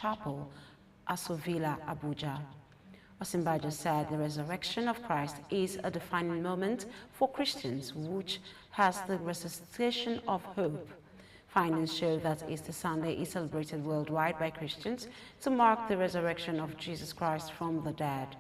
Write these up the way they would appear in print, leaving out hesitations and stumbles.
Chapel, Asovila, Abuja. Osinbajo said the resurrection of Christ is a defining moment for Christians, which has the resuscitation of hope. Findings show that Easter Sunday is celebrated worldwide by Christians to mark the resurrection of Jesus Christ from the dead.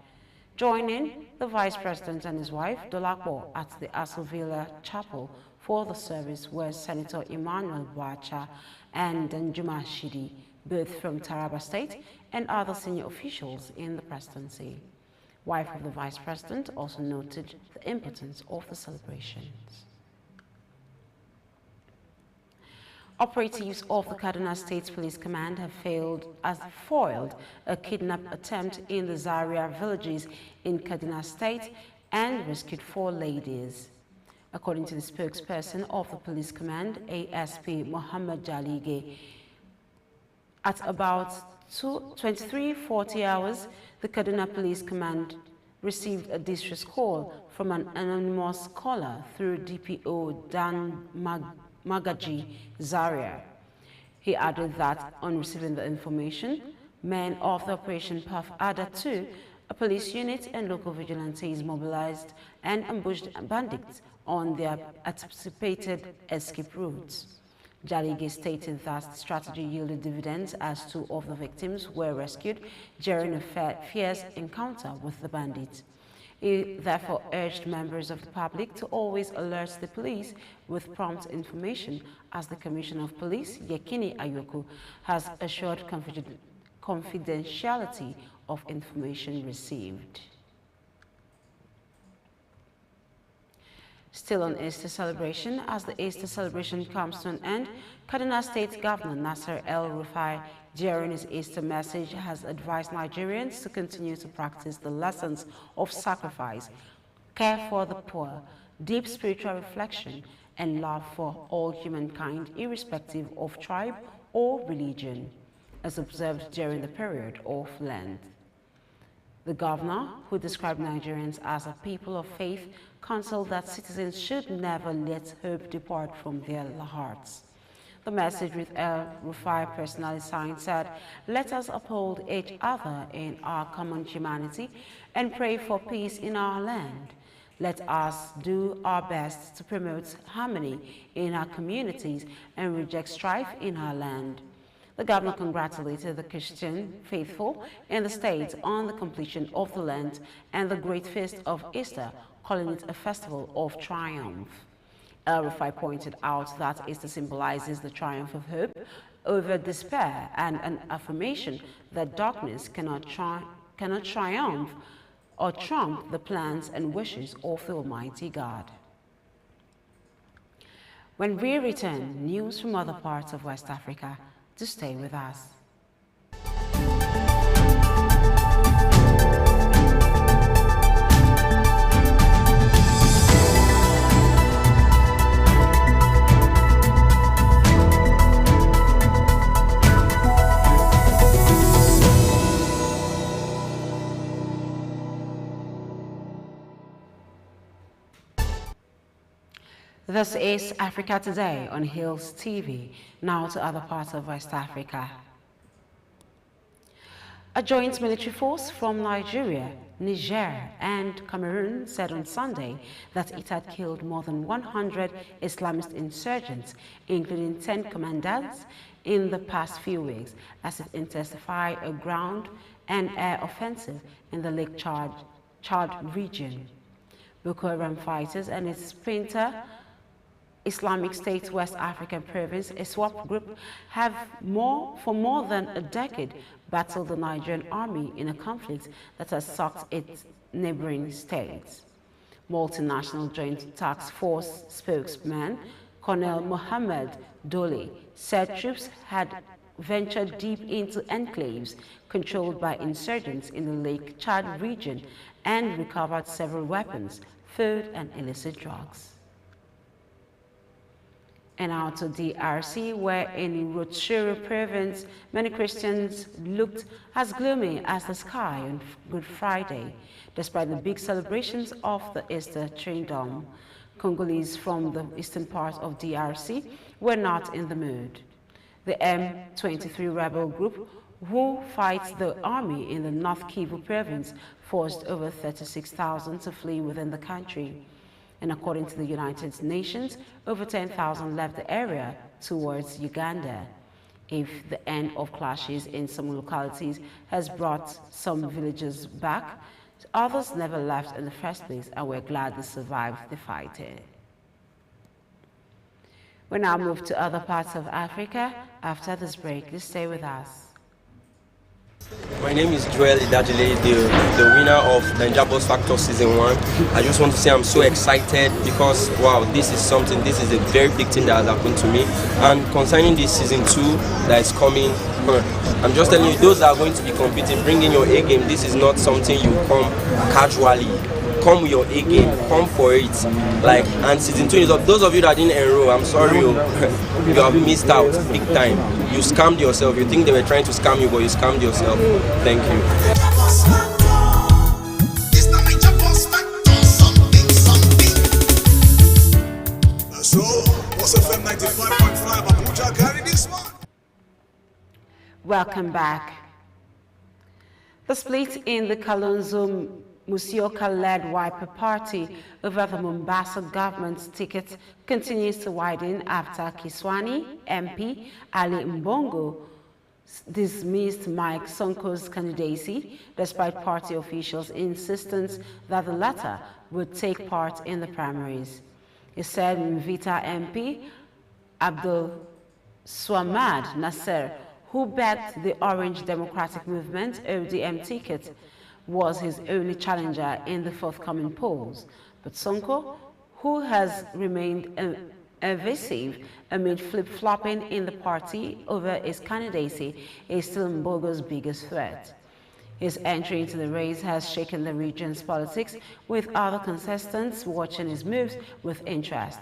Joining the Vice President and his wife, Dolapo, at the Asovila Chapel for the service were Senator Emmanuel Wacha and Danjuma Shidi, both from Taraba State, and other senior officials in the presidency. Wife of the Vice President also noted the importance of the celebrations. Operatives of the Kaduna State Police Command have foiled a kidnap attempt in the Zaria villages in Kaduna State and rescued 4 ladies. According to the spokesperson of the Police Command, ASP Muhammad Jalige, at about 23:40 hours, the Kaduna Police Command received a distress call from an anonymous caller through DPO Dan Magaji Zaria. He added that on receiving the information, men of the Operation Puff Ada 2, a police unit and local vigilantes mobilized and ambushed bandits on their anticipated escape routes. Jalige stated that the strategy yielded dividends as 2 of the victims were rescued during a fierce encounter with the bandits. He therefore urged members of the public to always alert the police with prompt information, as the Commissioner of Police, Yekini Ayoku, has assured confidentiality of information received. Still on Easter celebration, as the Easter celebration comes to an end, Kaduna State Governor Nasser El-Rufai, during his Easter message, has advised Nigerians to continue to practice the lessons of sacrifice, care for the poor, deep spiritual reflection, and love for all humankind, irrespective of tribe or religion, as observed during the period of Lent. The governor, who described Nigerians as a people of faith, counseled that citizens should never let hope depart from their hearts. The message, with El-Rufai personally signed, said, "Let us uphold each other in our common humanity and pray for peace in our land. Let us do our best to promote harmony in our communities and reject strife in our land." The governor congratulated the Christian faithful in the state on the completion of the Lent and the great feast of Easter, calling it a festival of triumph. El-Rufai pointed out that Easter symbolizes the triumph of hope over despair and an affirmation that darkness cannot triumph or trump the plans and wishes of the Almighty God. When we return, news from other parts of West Africa. To stay with us. This is Africa Today on Hills TV. Now to other parts of West Africa. A joint military force from Nigeria, Niger, and Cameroon said on Sunday that it had killed more than 100 Islamist insurgents, including 10 commandants, in the past few weeks, as it intensified a ground and air offensive in the Lake Chad region. Boko Haram fighters and its splinter Islamic State West African Province, a SWAP group, have for more than a decade battled the Nigerian army in a conflict that has sucked its neighboring states. Multinational Joint Task Force spokesman Colonel Mohammed Dole said troops had ventured deep into enclaves controlled by insurgents in the Lake Chad region and recovered several weapons, food, and illicit drugs. And out to DRC, where in Rutshuru province, many Christians looked as gloomy as the sky on Good Friday, despite the big celebrations of the Easter Triduum. Congolese from the eastern part of DRC were not in the mood. The M23 rebel group, who fights the army in the North Kivu province, forced over 36,000 to flee within the country. And according to the United Nations, over 10,000 left the area towards Uganda. If the end of clashes in some localities has brought some villagers back, others never left in the first place and were glad they survived the fighting. We now move to other parts of Africa. After this break, please stay with us. My name is Joel Idajile, the winner of Naija Boss Factor Season 1. I just want to say I'm so excited because, wow, this is a very big thing that has happened to me. And concerning this Season 2 that is coming, I'm just telling you, those that are going to be competing, bring in your A game. This is not something you come casually. Come with your A game, come for it. And Season 2 is up. Those of you that didn't enroll, I'm sorry, you have missed out big time. You scammed yourself. You think they were trying to scam you, but you scammed yourself. Thank you. So, what's FM 95.5 Abuja carry this one? Welcome back. The split in the Kalonzo Musyoka-led Wiper Party over the Mombasa government's ticket continues to widen after Kiswani MP Ali Mbongo dismissed Mike Sonko's candidacy, despite party officials' insistence that the latter would take part in the primaries. He said Mvita MP Abdul Swamad Nasser, who backed the Orange Democratic Movement ODM ticket, was his only challenger in the forthcoming polls. But Sonko, who has remained evasive amid flip-flopping in the party over his candidacy, is still Mbogo's biggest threat. His entry into the race has shaken the region's politics, with other contestants watching his moves with interest.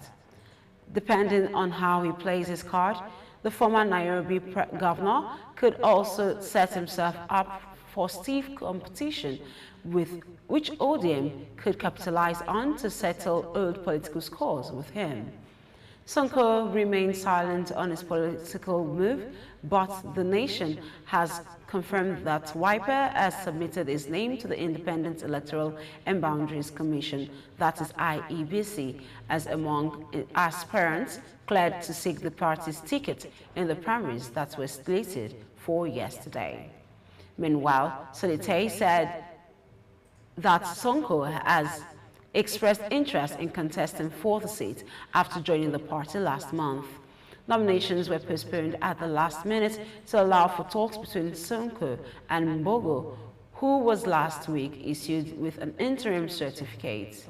Depending on how he plays his card, the former Nairobi governor could also set himself up for stiff competition, with which ODM could capitalize on to settle old political scores with him. Sonko remained silent on his political move, but the nation has confirmed that Wiper has submitted his name to the Independent Electoral and Boundaries Commission, that is IEBC, as among aspirants cleared to seek the party's ticket in the primaries that were slated for yesterday. Meanwhile, Solitei said that Sonko has expressed interest in contesting for the seat after joining the party last month. Nominations were postponed at the last minute to allow for talks between Sonko and Mbogo, who was last week issued with an interim certificate.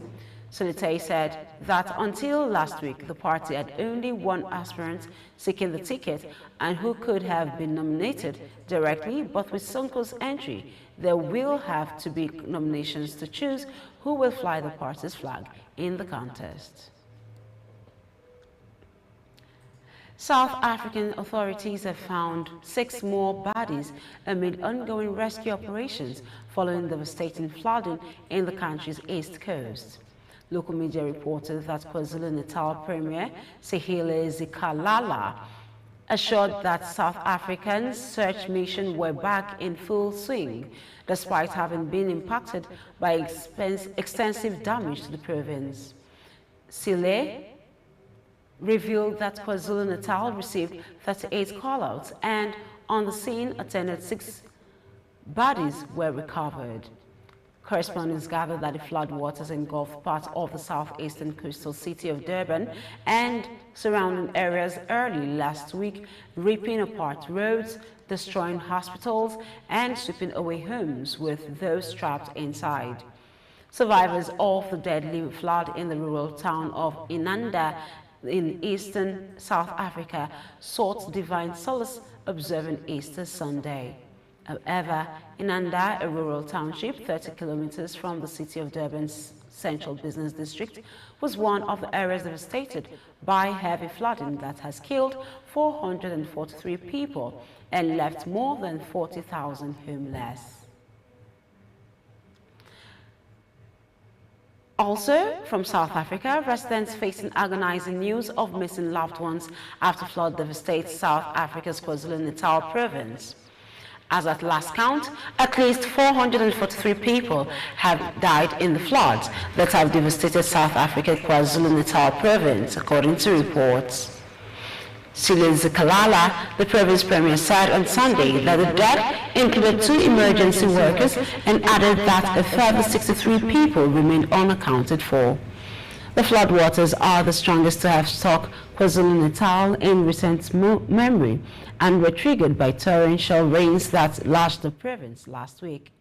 Solitei said that until last week, the party had only one aspirant seeking the ticket and who could have been nominated directly, but with Sonko's entry, there will have to be nominations to choose who will fly the party's flag in the contest. South African authorities have found 6 more bodies amid ongoing rescue operations following devastating flooding in the country's east coast. Local media reported that KwaZulu-Natal Premier Sihile Zikalala assured that South Africa's search mission were back in full swing, despite having been impacted by extensive damage to the province. Sile revealed that KwaZulu-Natal received 38 call-outs and on the scene attended 6 bodies were recovered. Correspondents gathered that the floodwaters engulfed parts of the southeastern coastal city of Durban and surrounding areas early last week, ripping apart roads, destroying hospitals, and sweeping away homes with those trapped inside. Survivors of the deadly flood in the rural town of Inanda in eastern South Africa sought divine solace observing Easter Sunday. However, Inanda, a rural township 30 kilometers from the city of Durban's central business district, was one of the areas devastated by heavy flooding that has killed 443 people and left more than 40,000 homeless. Also, from South Africa, residents facing agonizing news of missing loved ones after flood devastates South Africa's KwaZulu-Natal province. As at last count, at least 443 people have died in the floods that have devastated South Africa's KwaZulu-Natal province, according to reports. Sile Zikalala, the province premier, said on Sunday that the death included 2 emergency workers and added that a further 63 people remained unaccounted for. The floodwaters are the strongest to have struck KwaZulu-Natal in recent memory and were triggered by torrential rains that lashed the province last week.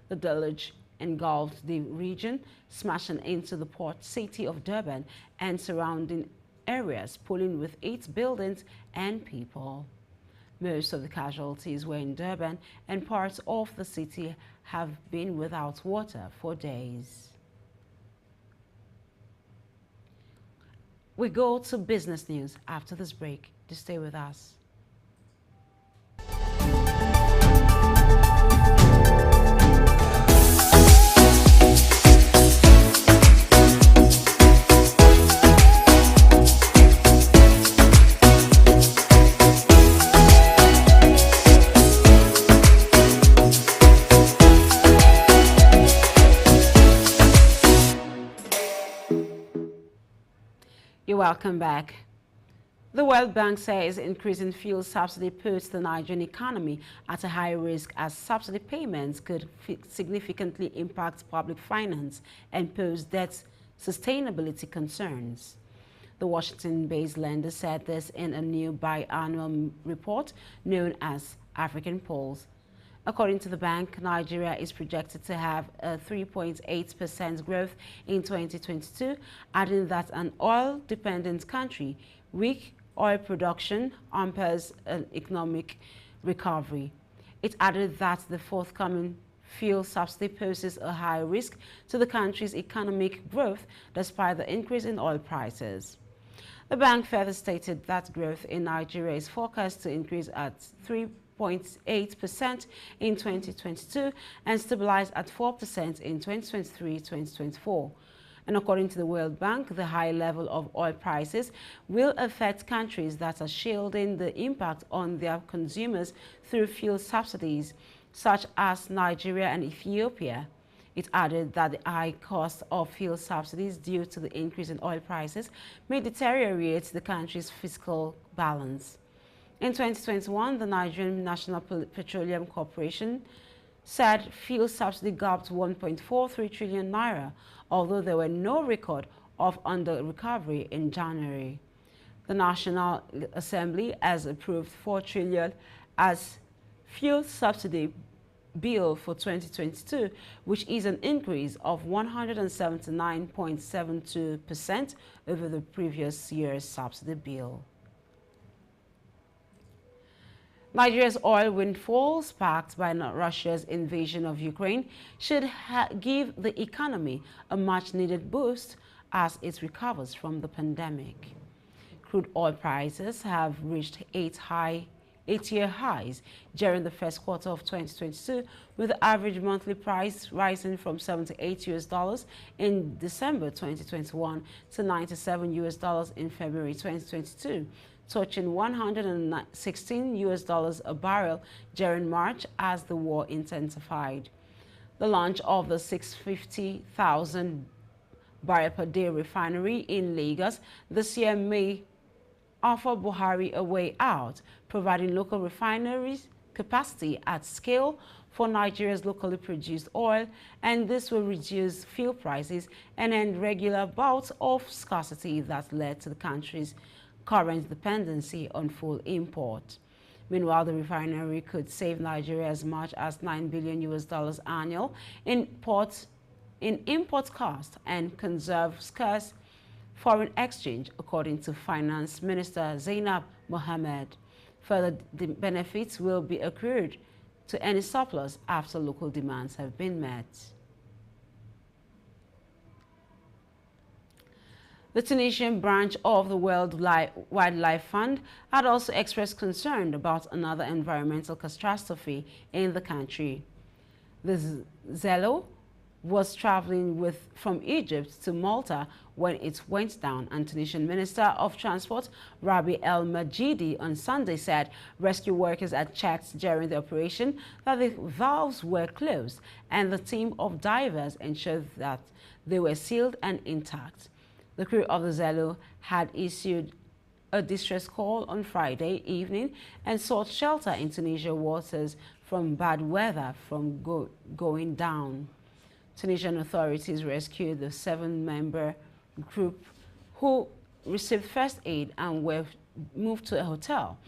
The deluge engulfed the region, smashing into the port city of Durban and surrounding areas, pulling with 8 buildings and people. Most of the casualties were in Durban, and parts of the city have been without water for days. We go to business news after this break. Just stay with us. You're welcome back. The World Bank says increasing fuel subsidy puts the Nigerian economy at a high risk as subsidy payments could significantly impact public finance and pose debt sustainability concerns. The Washington-based lender said this in a new biannual report known as African Pulse. According to the bank, Nigeria is projected to have a 3.8% growth in 2022, adding that an oil-dependent country, weak oil production hampers an economic recovery. It added that the forthcoming fuel subsidy poses a high risk to the country's economic growth despite the increase in oil prices. The bank further stated that growth in Nigeria is forecast to increase at 3.8% in 2022 and stabilize at 4% in 2023-2024. And according to the World Bank, the high level of oil prices will affect countries that are shielding the impact on their consumers through fuel subsidies, such as Nigeria and Ethiopia. It added that the high cost of fuel subsidies due to the increase in oil prices may deteriorate the country's fiscal balance. In 2021, the Nigerian National Petroleum Corporation said fuel subsidy gulped 1.43 trillion naira, although there were no record of under-recovery in January. The National Assembly has approved 4 trillion as fuel subsidy bill for 2022, which is an increase of 179.72% over the previous year's subsidy bill. Nigeria's oil windfall, sparked by Russia's invasion of Ukraine, should give the economy a much-needed boost as it recovers from the pandemic. Crude oil prices have reached 8-year highs during the first quarter of 2022, with the average monthly price rising from $78 in December 2021 to $97 in February 2022. Touching $116 a barrel during March as the war intensified. The launch of the 650,000 barrel per day refinery in Lagos this year may offer Buhari a way out, providing local refineries capacity at scale for Nigeria's locally produced oil, and this will reduce fuel prices and end regular bouts of scarcity that led to the country's current dependency on full import. Meanwhile, the refinery could save Nigeria as much as $9 billion annual in import costs and conserve scarce foreign exchange, according to Finance Minister Zainab Mohammed. Further benefits will be accrued to any surplus after local demands have been met. The Tunisian branch of the World Wildlife Fund had also expressed concern about another environmental catastrophe in the country. The Zelo was traveling from Egypt to Malta when it went down. And Tunisian Minister of Transport Rabi El Majidi on Sunday said rescue workers had checked during the operation that the valves were closed and the team of divers ensured that they were sealed and intact. The crew of the Zelo had issued a distress call on Friday evening and sought shelter in Tunisian waters from bad weather from going down. Tunisian authorities rescued the 7-member group who received first aid and were moved to a hotel,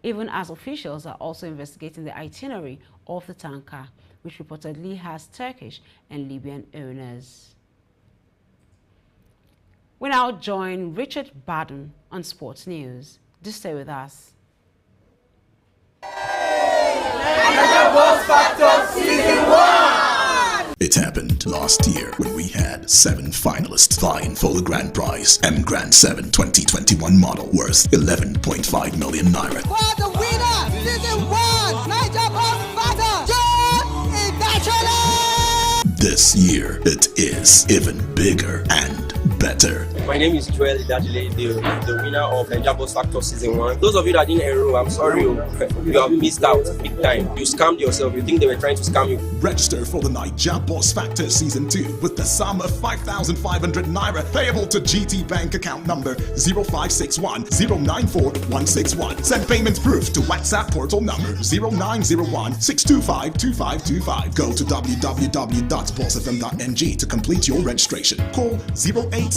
even as officials are also investigating the itinerary of the tanker, which reportedly has Turkish and Libyan owners. We now join Richard Baden on Sports News. Do stay with us. It happened last year when we had 7 finalists vying for the grand prize, M Grand 7 2021 model worth 11.5 million naira. For the winner, season 1, Niger Boss Factor, John Ibachole! This year, it is even bigger and better. My name is Joel Idajile, the winner of Niger Boss Factor Season 1. Those of you that didn't enroll, I'm sorry, you have missed out big time. You scammed yourself. You think they were trying to scam you. Register for the Niger Boss Factor Season 2 with the sum of 5,500 naira payable to GT Bank account number 0561 094 161. Send payment proof to WhatsApp portal number 0901 625 2525. Go to www.bossfm.ng to complete your registration. Call 0808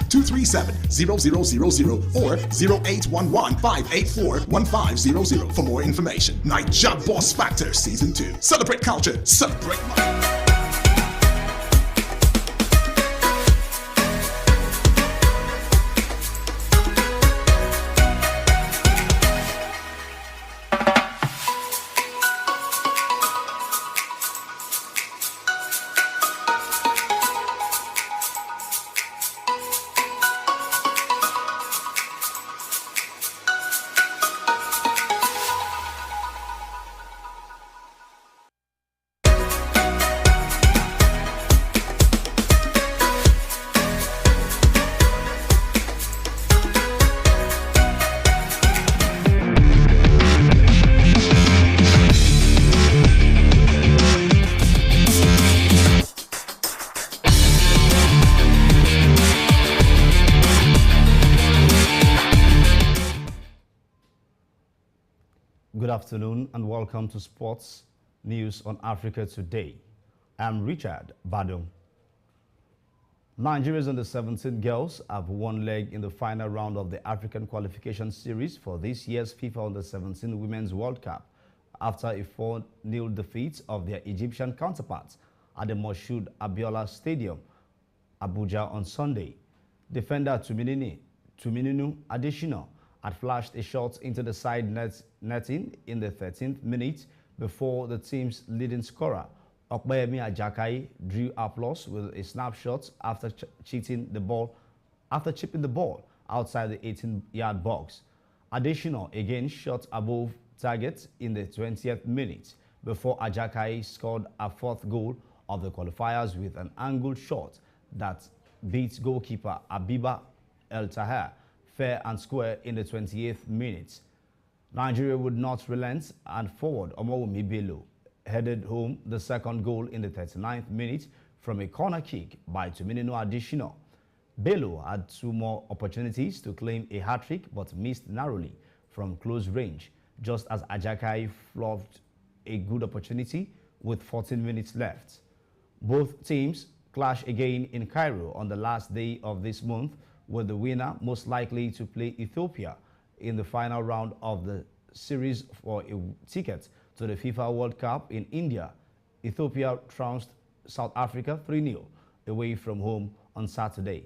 237 0000 or 0811 584 1500 for more information. Niger Boss Factor Season 2. Celebrate culture, celebrate money. Good afternoon and welcome to Sports News on Africa Today. I'm Richard Badum. Nigeria's under-17 girls have one leg in the final round of the African Qualification Series for this year's FIFA Under-17 Women's World Cup after a 4-0 defeat of their Egyptian counterparts at the Moshood Abiola Stadium, Abuja on Sunday. Defender Tumininu Adesina had flashed a shot into the side netting in the 13th minute before the team's leading scorer, Okpeyemi Ajakai, drew applause with a snapshot after chipping the ball outside the 18-yard box. Adesina again shot above target in the 20th minute before Ajakai scored a 4th goal of the qualifiers with an angled shot that beat goalkeeper Abiba El Taher fair and square in the 28th minute. Nigeria would not relent and forward Omowumi Bello headed home the second goal in the 39th minute from a corner kick by Tumininu Adesina. Bello had 2 more opportunities to claim a hat-trick but missed narrowly from close range, just as Ajakai flubbed a good opportunity with 14 minutes left. Both teams clash again in Cairo on the last day of this month, with the winner most likely to play Ethiopia in the final round of the series for a ticket to the FIFA World Cup in India. Ethiopia trounced South Africa 3-0 away from home on Saturday.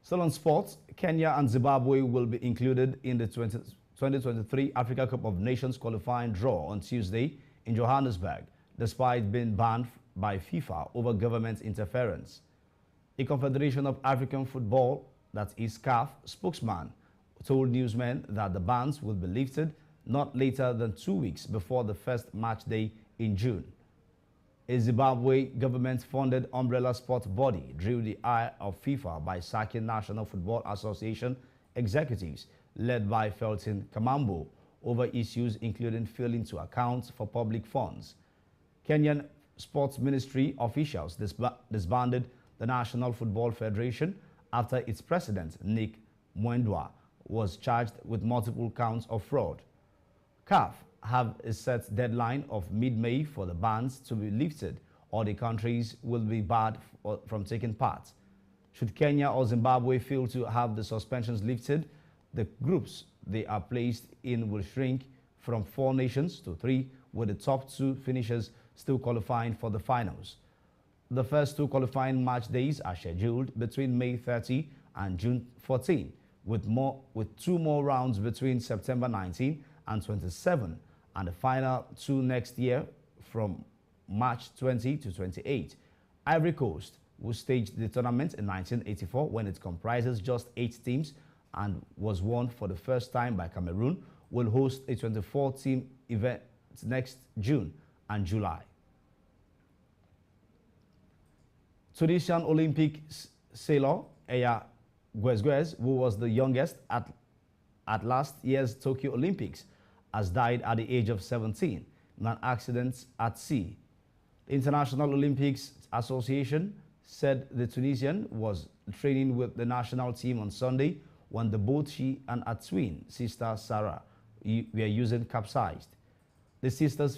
Still on sports, Kenya and Zimbabwe will be included in the 2023 Africa Cup of Nations qualifying draw on Tuesday in Johannesburg, despite being banned by FIFA over government interference. A Confederation of African Football, that is CAF, spokesman told newsmen that the bans will be lifted not later than 2 weeks before the first match day in June. A Zimbabwe government-funded umbrella sports body drew the eye of FIFA by sacking National Football Association executives led by Felton Kamambo over issues including failing to account for public funds. Kenyan Sports Ministry officials disbanded the National Football Federation after its president, Nick Mwendwa, was charged with multiple counts of fraud. CAF have a set deadline of mid-May for the bans to be lifted, or the countries will be barred from taking part. Should Kenya or Zimbabwe fail to have the suspensions lifted, the groups they are placed in will shrink from 4 nations to 3, with the top 2 finishers still qualifying for the finals. The first 2 qualifying match days are scheduled between May 30 and June 14, with 2 more rounds between September 19 and 27, and the final 2 next year from March 20 to 28. Ivory Coast, who staged the tournament in 1984 when it comprises just 8 teams and was won for the first time by Cameroon, will host a 24-team event next June and July. Tunisian Olympic sailor Eya Guezguez, who was the youngest at last year's Tokyo Olympics, has died at the age of 17 in an accident at sea. The International Olympics Association said the Tunisian was training with the national team on Sunday when the boat she and her twin sister Sarah were using capsized. The sister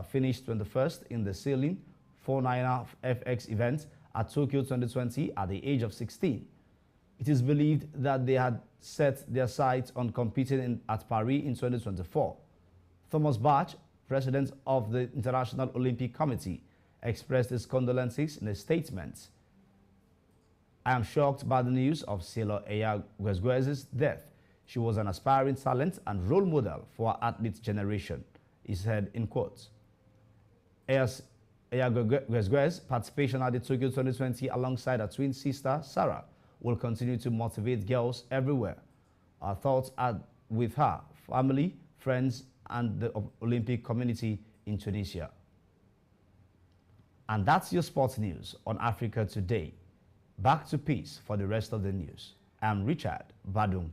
finished 21st in the sailing 4-9 FX event at Tokyo 2020 at the age of 16. It is believed that they had set their sights on competing at Paris in 2024. Thomas Bach, president of the International Olympic Committee, expressed his condolences in a statement. "I am shocked by the news of sailor Eya Guezguez's death. She was an aspiring talent and role model for our athlete generation," he said in quotes. Eya Guezguez's participation at the Tokyo 2020 alongside her twin sister Sarah will continue to motivate girls everywhere. Our thoughts are with her, family, friends, and the Olympic community in Tunisia. And that's your sports news on Africa Today. Back to peace for the rest of the news. I'm Richard Badum.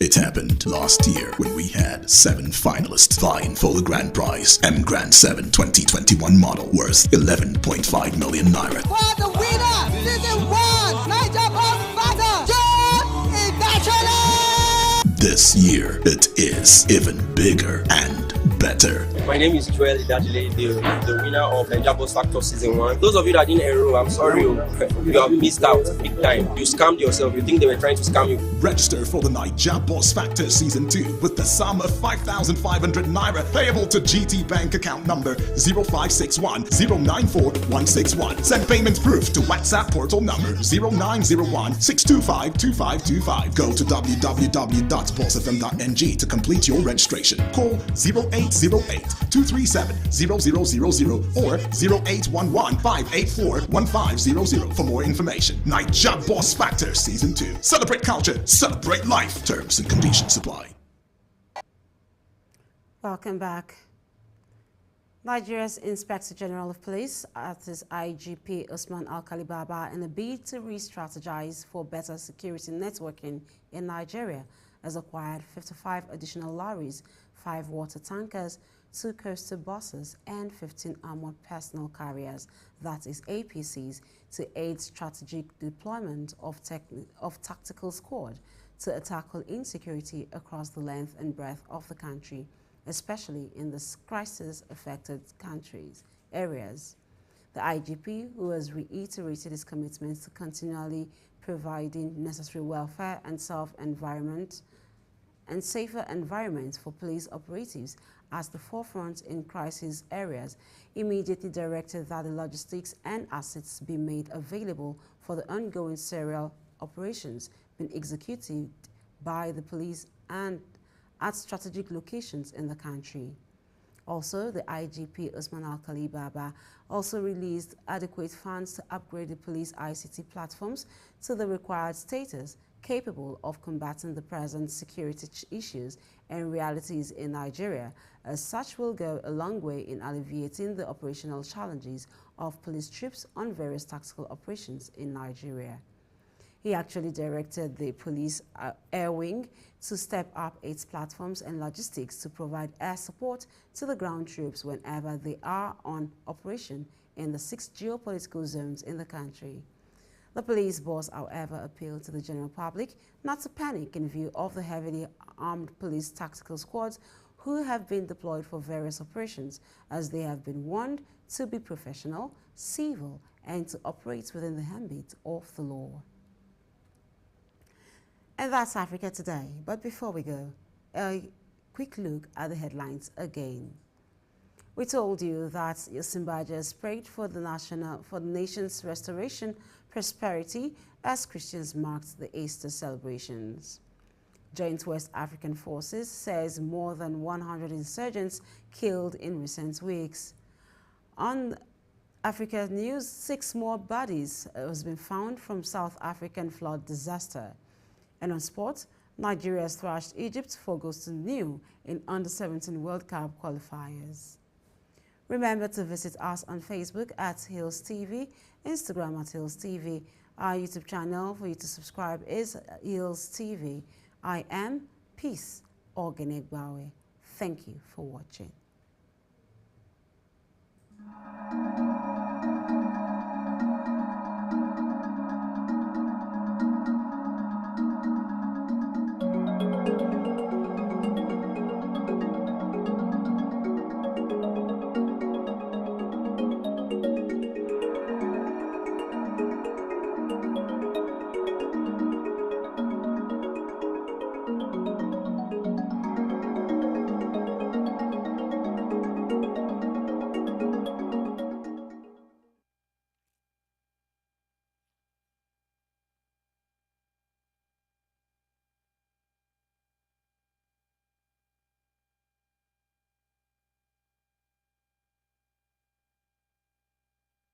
It happened last year when we had 7 finalists vying for the grand prize, M Grand 7 2021 model worth 11.5 million naira. For the winner, Season 1, Niger Boss Factor, John Ibachole! This year, it is even bigger and better. My name is Joel Idajile, the winner of Niger Boss Factor Season 1. Those of you that didn't enroll, I'm sorry, you have missed out big time. You scammed yourself. You think they were trying to scam you. Register for the Niger Boss Factor Season 2 with the sum of 5,500 naira payable to GT Bank account number 0561 094 161. Send payment proof to WhatsApp portal number 0901 625 2525. Go to www.bossfm.ng to complete your registration. Call 0808 237 0000 or 0811 584 1500 for more information. Niger Boss Factor Season 2. Celebrate culture, celebrate life. Terms and conditions apply. Welcome back. Nigeria's Inspector General of Police, that is IGP Usman Alkali Baba, in a bid to re-strategize for better security networking in Nigeria, has acquired 55 additional lorries, 5 water tankers, 2 coastal buses, and 15 armored personnel carriers, that is APCs, to aid strategic deployment of tactical squad to tackle insecurity across the length and breadth of the country, especially in the crisis-affected areas. The IGP, who has reiterated his commitment to continually providing necessary welfare and safer environments for police operatives as the forefront in crisis areas, immediately directed that the logistics and assets be made available for the ongoing serial operations being executed by the police and at strategic locations in the country. Also, the IGP Usman Alkali Baba also released adequate funds to upgrade the police ICT platforms to the required status capable of combating the present security issues and realities in Nigeria, as such will go a long way in alleviating the operational challenges of police troops on various tactical operations in Nigeria. He actually directed the police air wing to step up its platforms and logistics to provide air support to the ground troops whenever they are on operation in the 6 geopolitical zones in the country. The police boss, however, appealed to the general public not to panic in view of the heavily armed police tactical squads who have been deployed for various operations, as they have been warned to be professional, civil, and to operate within the ambit of the law. And that's Africa Today. But before we go, a quick look at the headlines again. We told you that Osinbajo has prayed for the nation's restoration, prosperity, as Christians marked the Easter celebrations. Joint West African Forces says more than 100 insurgents killed in recent weeks. On Africa News, 6 more bodies has been found from South African flood disaster. And on sports, Nigeria has thrashed Egypt 4 goals to 0 in Under-17 World Cup qualifiers. Remember to visit us on Facebook at Hills TV, Instagram at Hills TV. Our YouTube channel for you to subscribe is Hills TV. I am Peace Ogenegbawe. Thank you for watching.